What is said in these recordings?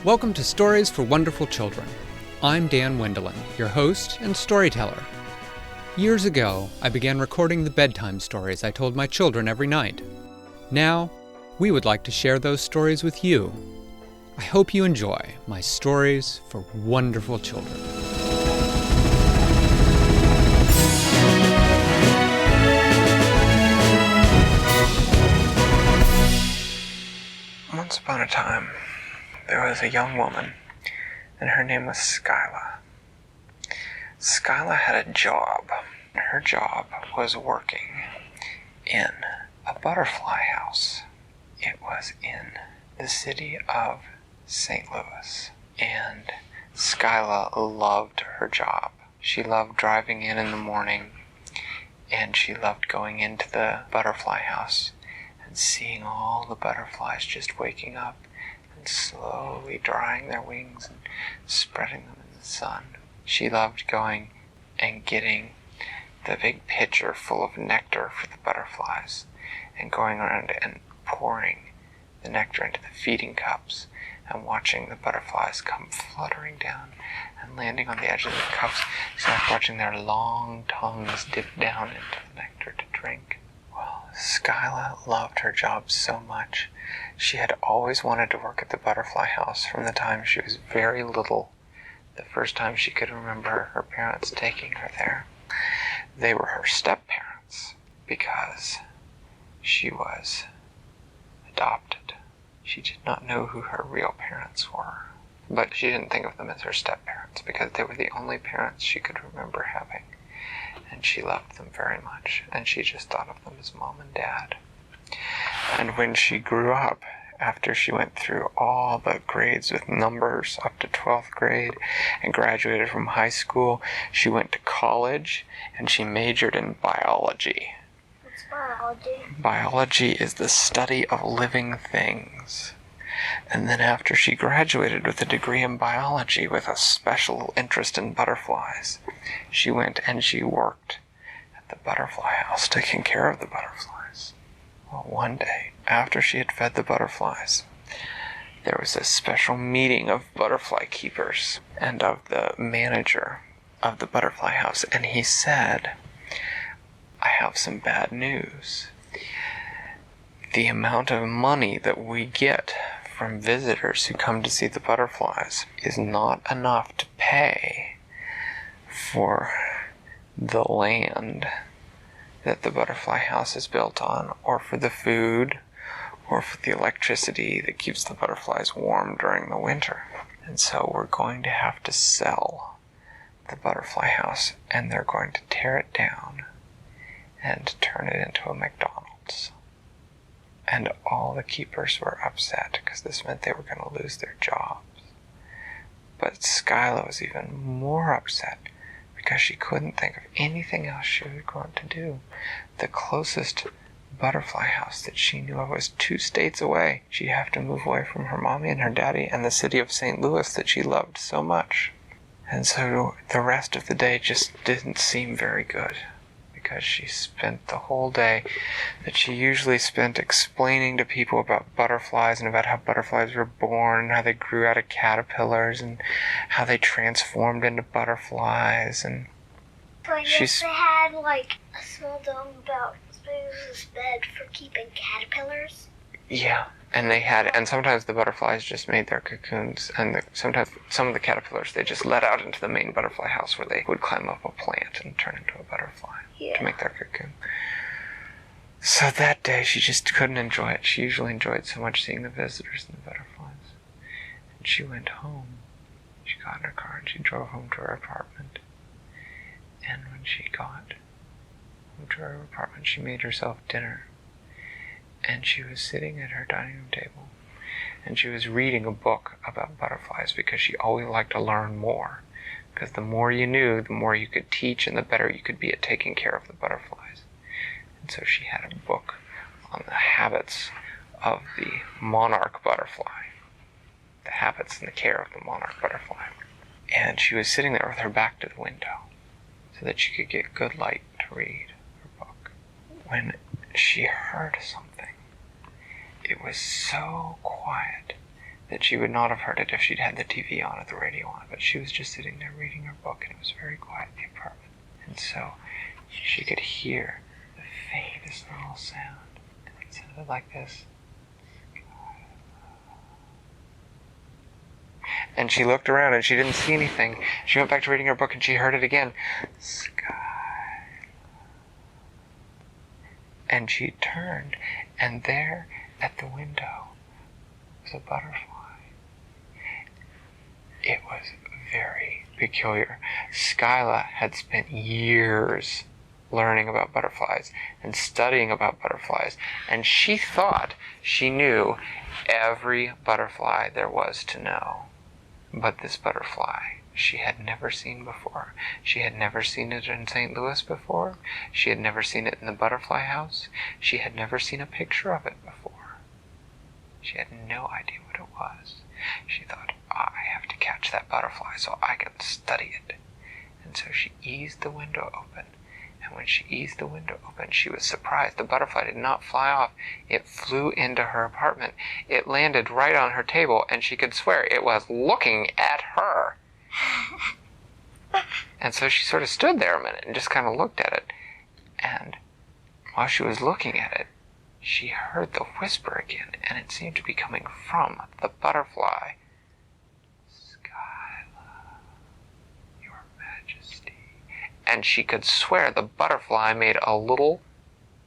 Welcome to Stories for Wonderful Children. I'm Dan Wendelin, your host and storyteller. Years ago, I began recording the bedtime stories I told my children every night. Now, we would like to share those stories with you. I hope you enjoy my Stories for Wonderful Children. Once upon a time, there was a young woman, and her name was Skyla. Skyla had a job. Her job was working in a butterfly house. It was in the city of St. Louis, and Skyla loved her job. She loved driving in the morning, and she loved going into the butterfly house and seeing all the butterflies just waking up and slowly drying their wings and spreading them in the sun. She loved going and getting the big pitcher full of nectar for the butterflies and going around and pouring the nectar into the feeding cups and watching the butterflies come fluttering down and landing on the edge of the cups, so watching their long tongues dip down into the nectar to drink. Well, Skyla loved her job so much. She had always wanted to work at the butterfly house from the time she was very little, the first time she could remember her parents taking her there. They were her step-parents because she was adopted. She did not know who her real parents were, but she didn't think of them as her step-parents because they were the only parents she could remember having, and she loved them very much, and she just thought of them as mom and dad. And when she grew up, after she went through all the grades with numbers up to 12th grade and graduated from high school, she went to college and she majored in biology. What's biology? Biology is the study of living things. And then after she graduated with a degree in biology with a special interest in butterflies, she went and she worked at the butterfly house taking care of the butterflies. Well, one day, after she had fed the butterflies, there was a special meeting of butterfly keepers and of the manager of the butterfly house, and he said, "I have some bad news. The amount of money that we get from visitors who come to see the butterflies is not enough to pay for the land that the butterfly house is built on, or for the food, or for the electricity that keeps the butterflies warm during the winter. And so we're going to have to sell the butterfly house, and they're going to tear it down and turn it into a McDonald's." And all the keepers were upset because this meant they were going to lose their jobs. But Skyla was even more upset because she couldn't think of anything else she would want to do. The closest butterfly house that she knew of was 2 states away. She'd have to move away from her mommy and her daddy and the city of St. Louis that she loved so much. And so the rest of the day just didn't seem very good, because she spent the whole day that she usually spent explaining to people about butterflies and about how butterflies were born, and how they grew out of caterpillars, and how they transformed into butterflies. And So I guess they had like a small dome about this bed for keeping caterpillars. Yeah, and sometimes the butterflies just made their cocoons, and sometimes some of the caterpillars they just let out into the main butterfly house where they would climb up a plant and turn into a butterfly to make their cocoon. So that day she just couldn't enjoy it. She usually enjoyed so much seeing the visitors and the butterflies. And she went home. She got in her car and she drove home to her apartment. And when she got home to her apartment, she made herself dinner. And she was sitting at her dining room table, and she was reading a book about butterflies because she always liked to learn more. Because the more you knew, the more you could teach, and the better you could be at taking care of the butterflies. And so she had a book on the habits of the monarch butterfly, the habits and the care of the monarch butterfly. And she was sitting there with her back to the window so that she could get good light to read her book, when she heard something. It was so quiet that she would not have heard it if she'd had the TV on or the radio on, but she was just sitting there reading her book, and it was very quiet in the apartment. And so she could hear the faintest little sound, and it sounded like this. And she looked around and she didn't see anything. She went back to reading her book and she heard it again. Sky. And she turned, and there at the window was a butterfly. It was very peculiar. Skyla had spent years learning about butterflies and studying about butterflies, and she thought she knew every butterfly there was to know. But this butterfly she had never seen before. She had never seen it in St. Louis before. She had never seen it in the butterfly house. She had never seen a picture of it before. She had no idea what it was. She thought, I have to catch that butterfly so I can study it. And so she eased the window open. And when she eased the window open, she was surprised. The butterfly did not fly off. It flew into her apartment. It landed right on her table, and she could swear it was looking at her. And so she sort of stood there a minute and just kind of looked at it. And while she was looking at it, she heard the whisper again, and it seemed to be coming from the butterfly. Skyla, Your Majesty. And she could swear the butterfly made a little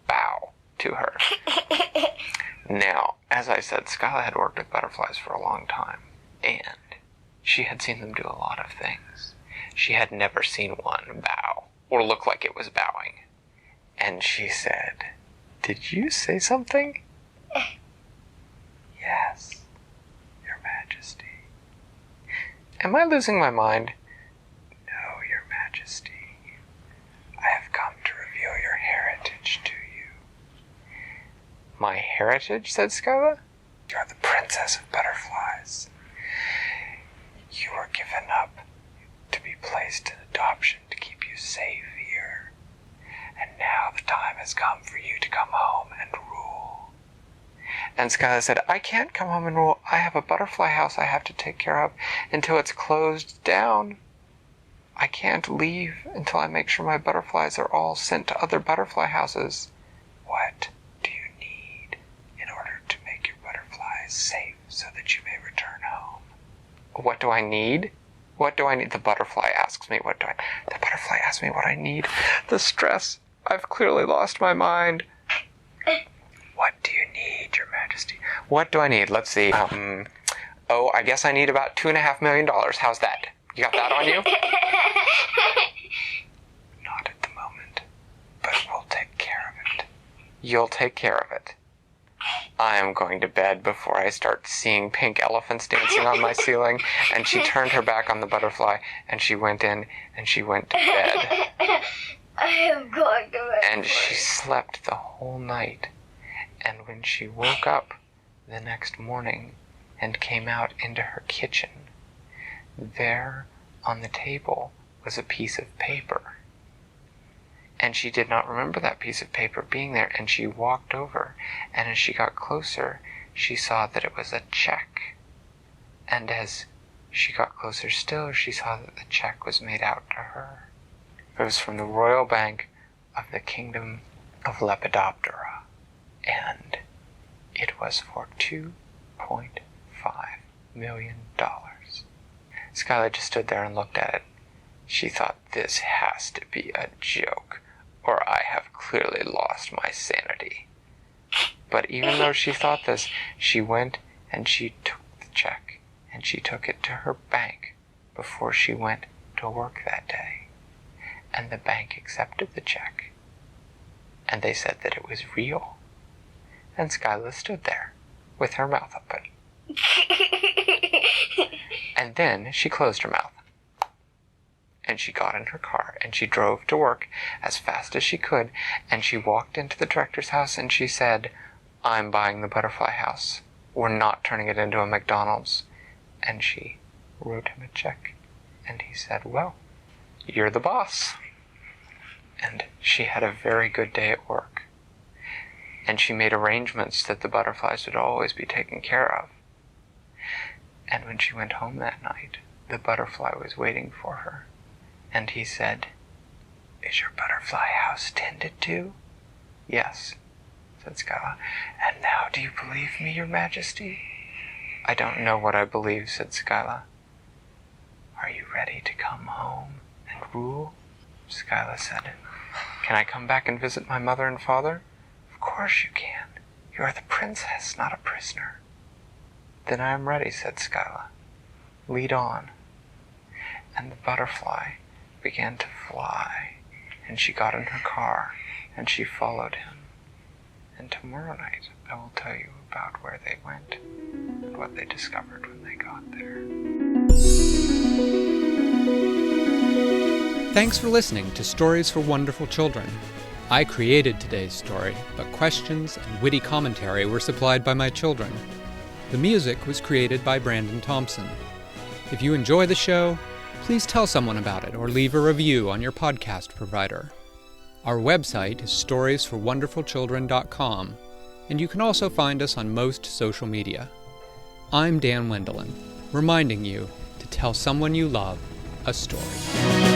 bow to her. Now, as I said, Skyla had worked with butterflies for a long time, and she had seen them do a lot of things. She had never seen one bow, or look like it was bowing. And she said, Did you say something? Yes, Your Majesty. Am I losing my mind? No, Your Majesty. I have come to reveal your heritage to you. My heritage, said Skyla? You are the princess of butterflies. You were given up to be placed in adoption to keep you safe here. And now the time has come for you to come home and rule. And Skyla said, I can't come home and rule. I have a butterfly house I have to take care of until it's closed down. I can't leave until I make sure my butterflies are all sent to other butterfly houses. What do you need in order to make your butterflies safe so that you may return home? What do I need? What do I need? The butterfly asks me, The butterfly asks me what I need. The stress. I've clearly lost my mind. What do you need, Your Majesty? What do I need? Let's see. I guess I need about $2.5 million. How's that? You got that on you? Not at the moment, but we'll take care of it. You'll take care of it. I am going to bed before I start seeing pink elephants dancing on my ceiling. And she turned her back on the butterfly, and she went in, and she went to bed. I am going to bed. And she slept the whole night. And when she woke up the next morning and came out into her kitchen, there on the table was a piece of paper. And she did not remember that piece of paper being there, and she walked over, and as she got closer, she saw that it was a check. And as she got closer still, she saw that the check was made out to her. It was from the Royal Bank of the Kingdom of Lepidoptera, and it was for $2.5 million. Skyla just stood there and looked at it. She thought, this has to be a joke, or I have clearly lost my sanity. But even though she thought this, she went and she took the check, and she took it to her bank before she went to work that day. And the bank accepted the check, and they said that it was real. And Skyla stood there with her mouth open. And then she closed her mouth. And she got in her car, and she drove to work as fast as she could, and she walked into the director's house, and she said, I'm buying the butterfly house. We're not turning it into a McDonald's. And she wrote him a check, and he said, well, you're the boss. And she had a very good day at work. And she made arrangements that the butterflies would always be taken care of. And when she went home that night, the butterfly was waiting for her. And he said, "Is your butterfly house tended to?" "Yes," said Skyla. "And now do you believe me, your majesty?" "I don't know what I believe," said Skyla. "Are you ready to come home and rule?" Skyla said. "Can I come back and visit my mother and father?" "Of course you can. You are the princess, not a prisoner." "Then I am ready," said Skyla. "Lead on." And the butterfly began to fly, and she got in her car, and she followed him. And tomorrow night I will tell you about where they went and what they discovered when they got there. Thanks for listening to Stories for Wonderful Children. I created today's story, but questions and witty commentary were supplied by my children. The music was created by Brandon Thompson. If you enjoy the show, please tell someone about it or leave a review on your podcast provider. Our website is storiesforwonderfulchildren.com, and you can also find us on most social media. I'm Dan Wendelin, reminding you to tell someone you love a story.